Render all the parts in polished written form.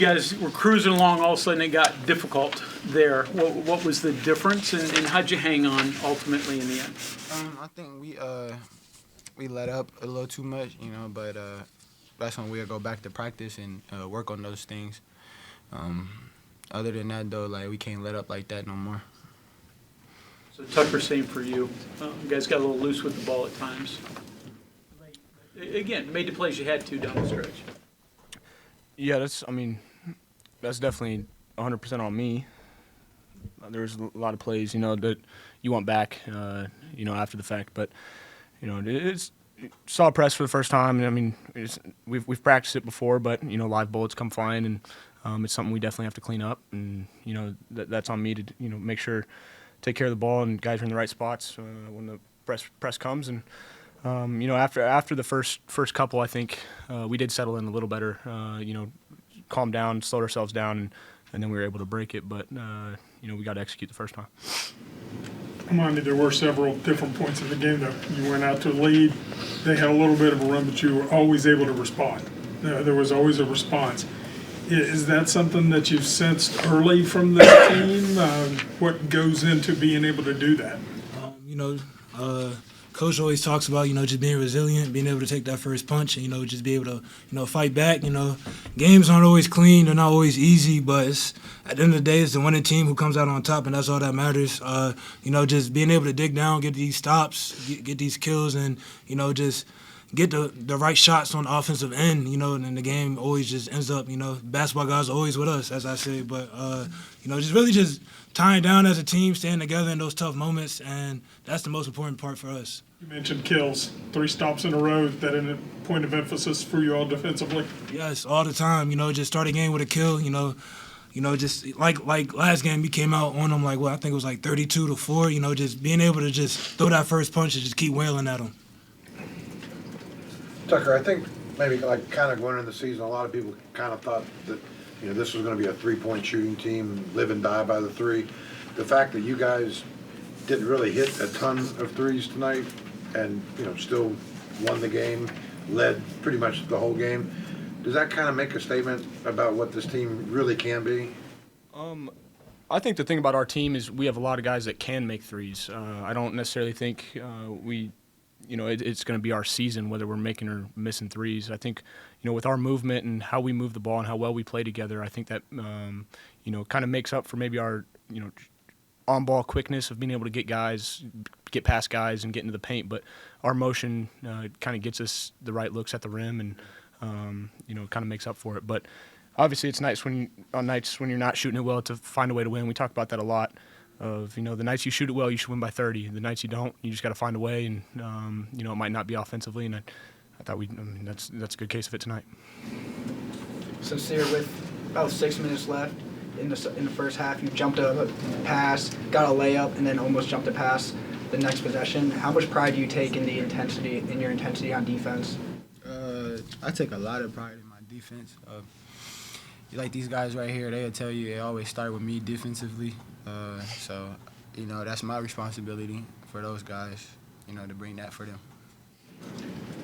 guys were cruising along, all of a sudden it got difficult there. What was the difference, and how'd you hang on ultimately in the end? I think we let up a little too much, but that's when we'll go back to practice and work on those things. Other than that, though, we can't let up like that no more. So Tucker, same for you. You guys got a little loose with the ball at times. Again, made the plays you had to down the stretch. Yeah, that's definitely 100% on me. There's a lot of plays, that you want back, after the fact. But, it's saw press for the first time. We've practiced it before, but, live bullets come flying, and it's something we definitely have to clean up. And, that's on me to, make sure, take care of the ball and guys are in the right spots when the press comes. And, after the first couple, I think we did settle in a little better, calm down, slowed ourselves down, and then we were able to break it. But, we got to execute the first time. Amani, there were several different points in the game that you went out to lead. They had a little bit of a run, but you were always able to respond. There was always a response. Is that something that you've sensed early from the team? What goes into being able to do that? Coach always talks about, just being resilient, being able to take that first punch, and, just be able to, fight back. Games aren't always clean, they're not always easy, but at the end of the day, it's the winning team who comes out on top, and that's all that matters. Just being able to dig down, get these stops, get these kills, and, just get the right shots on the offensive end, and the game always just ends up, basketball guys are always with us, as I say, but, just tying down as a team, staying together in those tough moments, and that's the most important part for us. You mentioned kills, 3 stops in a row. Is that a point of emphasis for you all defensively? Yes, all the time. Just start a game with a kill. Just like last game, we came out on them I think it was 32-4. Just being able to just throw that first punch and just keep wailing at them. Tucker, I think maybe kind of going into the season, a lot of people kind of thought that this was going to be a 3-point shooting team, live and die by the 3. The fact that you guys didn't really hit a ton of threes tonight and, still won the game, led pretty much the whole game, does that kind of make a statement about what this team really can be? I think the thing about our team is we have a lot of guys that can make threes. I don't necessarily think it's going to be our season whether we're making or missing threes. I think, with our movement and how we move the ball and how well we play together, I think that, kind of makes up for maybe our, on-ball quickness of being able to get past guys and get into the paint. But our motion kind of gets us the right looks at the rim and, kind of makes up for it. But obviously it's nice on nights when you're not shooting it well to find a way to win. We talk about that a lot. Of the nights you shoot it well, you should win by 30. The nights you don't, you just got to find a way, and it might not be offensively. And I thought that's a good case of it tonight. Sencire, with about 6 minutes left in the first half, you jumped a pass, got a layup, and then almost jumped a pass the next possession. How much pride do you take in your intensity on defense? I take a lot of pride in my defense. Like these guys right here, they'll tell you it always start with me defensively. So, that's my responsibility for those guys, to bring that for them.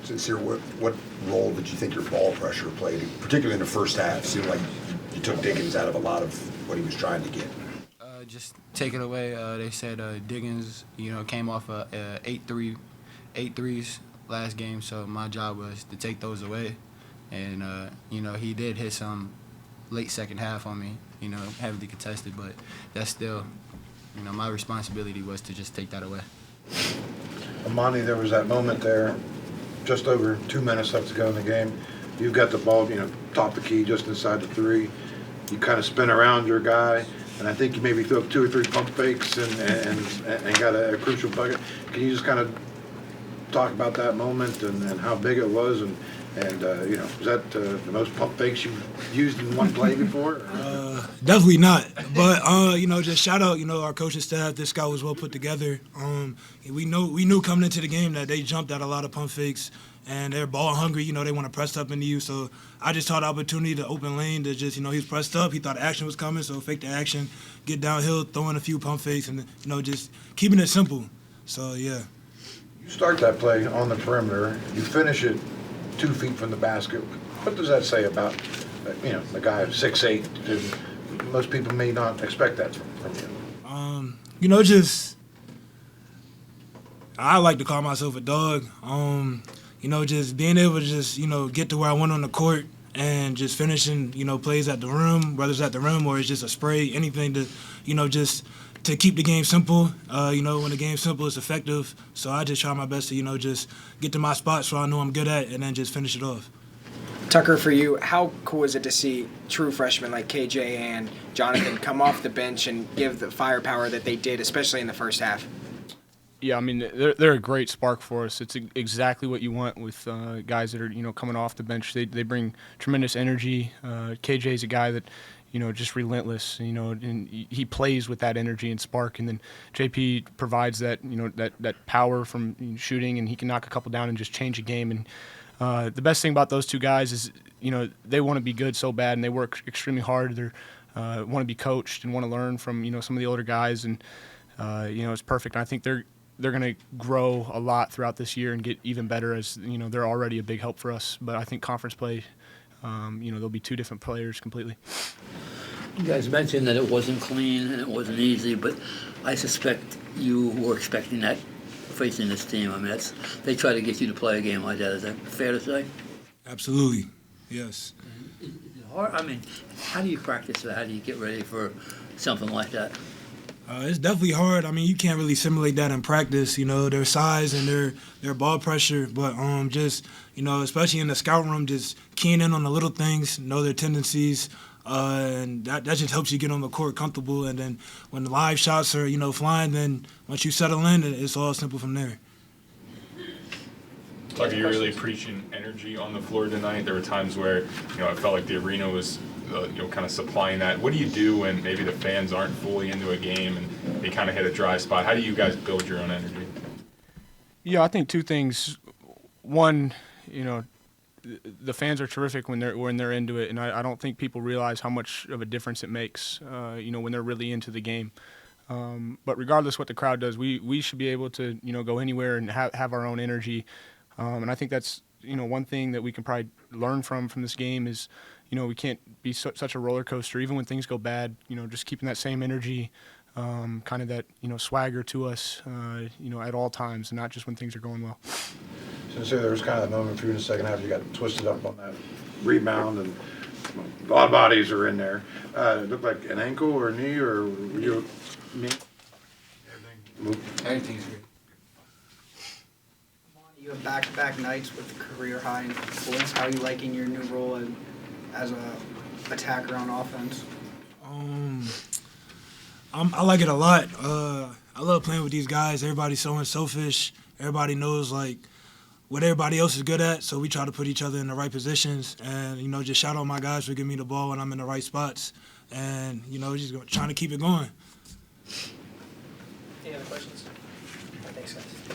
Sencire, what role did you think your ball pressure played, particularly in the first half? It seemed like you took Diggins out of a lot of what he was trying to get. Just take it away. They said Diggins, came off 8 threes last game, so my job was to take those away. And, he did hit some late second half on me, heavily contested, but that's still, my responsibility was to just take that away. Amani, there was that moment there, just over 2 minutes left to go in the game. You've got the ball, top of the key, just inside the 3. You kind of spin around your guy, and I think you maybe threw up 2 or 3 pump fakes and got a crucial bucket. Can you just kind of talk about that moment and how big it was, and was that the most pump fakes you've used in one play before? Definitely not. But just shout out, our coaching staff. This scout was well put together. We knew coming into the game that they jumped at a lot of pump fakes, and they're ball hungry. They want to press up into you. So I just saw the opportunity to open lane to just, he was pressed up. He thought action was coming, so fake the action, get downhill, throwing a few pump fakes, and just keeping it simple. So yeah. You start that play on the perimeter. You finish it 2 feet from the basket. What does that say about a guy of 6'8", most people may not expect that from you. Just I like to call myself a dog. Just being able to just, get to where I want on the court and just finishing, plays at the rim, whether it's at the rim or it's just a spray, anything to, just to keep the game simple. When the game's simple, it's effective. So I just try my best to, just get to my spot so I know I'm good at and then just finish it off. Tucker, for you, how cool is it to see true freshmen like KJ and Jonathan come off the bench and give the firepower that they did, especially in the first half? Yeah, I mean, they're a great spark for us. It's exactly what you want with guys that are, coming off the bench. They bring tremendous energy. KJ's a guy that, just relentless, and he plays with that energy and spark. And then JP provides that, that power from shooting, and he can knock a couple down and just change a game. And the best thing about those two guys is, they want to be good so bad, and they work extremely hard. They want to be coached and want to learn from, some of the older guys. And, it's perfect. And I think they're going to grow a lot throughout this year and get even better as, they're already a big help for us. But I think conference play, they'll be two different players completely. You guys mentioned that it wasn't clean and it wasn't easy, but I suspect you were expecting that facing this team. I mean, they try to get you to play a game like that. Is that fair to say? Absolutely, yes. Is it hard? I mean, how do you practice that? How do you get ready for something like that? It's definitely hard. I mean, you can't really simulate that in practice, their size and their ball pressure. But just, especially in the scout room, just keying in on the little things, know their tendencies, and that just helps you get on the court comfortable. And then when the live shots are, flying, then once you settle in, it's all simple from there. Tucker, you're really preaching energy on the floor tonight. There were times where, it felt like the arena was kind of supplying that. What do you do when maybe the fans aren't fully into a game and they kind of hit a dry spot? How do you guys build your own energy? Yeah, I think two things. One, the fans are terrific when they're into it, and I don't think people realize how much of a difference it makes, when they're really into the game. But regardless what the crowd does, we should be able to, go anywhere and have our own energy. And I think that's, one thing that we can probably learn from this game is, we can't be such a roller coaster, even when things go bad, just keeping that same energy, kind of that, swagger to us, at all times, and not just when things are going well. Sencire, there was kind of a moment for you in the second half. You got twisted up on that rebound, and a lot of bodies are in there. It looked like an ankle or a knee, or were you knee? Everything's good. You have back-to-back nights with career high in points. How are you liking your new role as a attacker on offense? I like it a lot. I love playing with these guys. Everybody's so unselfish. Everybody knows what everybody else is good at, so we try to put each other in the right positions. And just shout out my guys for giving me the ball when I'm in the right spots, and just trying to keep it going. Any other questions? Thanks, guys.